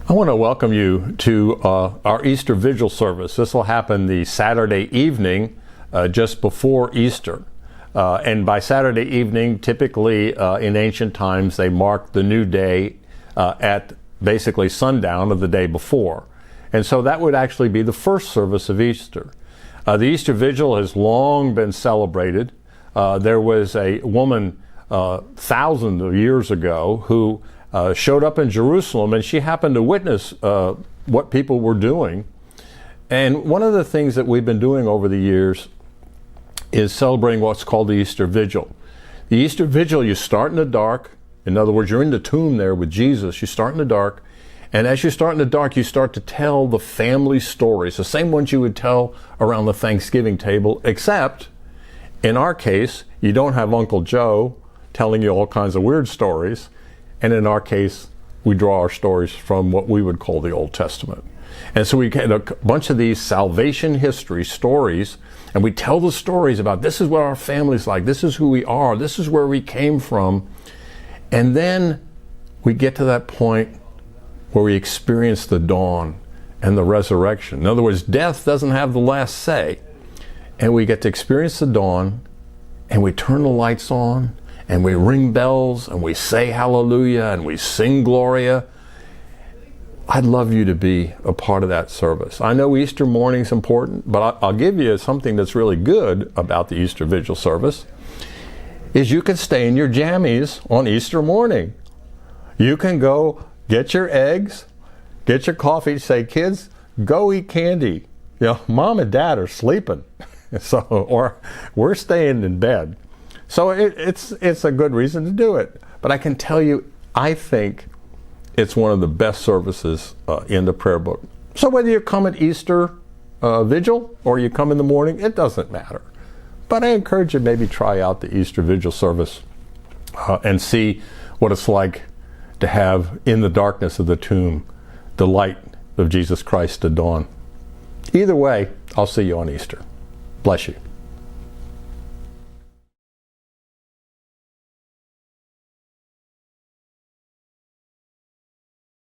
I want to welcome you to our Easter Vigil service. This will happen the Saturday evening just before Easter. And by Saturday evening, typically in ancient times, they marked the new day at basically sundown of the day before. And so that would actually be the first service of Easter. The Easter Vigil has long been celebrated. There was a woman thousands of years ago who showed up in Jerusalem, and she happened to witness what people were doing. And one of the things that we've been doing over the years is celebrating what's called the Easter Vigil. The Easter Vigil, you start in the dark. In other words, you're in the tomb there with Jesus. You start in the dark. And as you start in the dark, you start to tell the family stories, the same ones you would tell around the Thanksgiving table, except in our case, you don't have Uncle Joe telling you all kinds of weird stories. And in our case, we draw our stories from what we would call the Old Testament. And so we get a bunch of these salvation history stories, and we tell the stories about this is what our family's like, this is who we are, this is where we came from. And then we get to that point where we experience the dawn and the resurrection. In other words, death doesn't have the last say. And we get to experience the dawn, and we turn the lights on, and we ring bells, and we say hallelujah, and we sing Gloria. I'd love you to be a part of that service. I know Easter morning's important, but I'll give you something that's really good about the Easter Vigil service, is you can stay in your jammies on Easter morning. You can go get your eggs, get your coffee, say, kids, go eat candy. You know, mom and dad are sleeping, or we're staying in bed. So it's a good reason to do it. But I can tell you, I think it's one of the best services in the prayer book. So whether you come at Easter Vigil or you come in the morning, it doesn't matter. But I encourage you to maybe try out the Easter Vigil service and see what it's like to have in the darkness of the tomb the light of Jesus Christ to dawn. Either way, I'll see you on Easter. Bless you.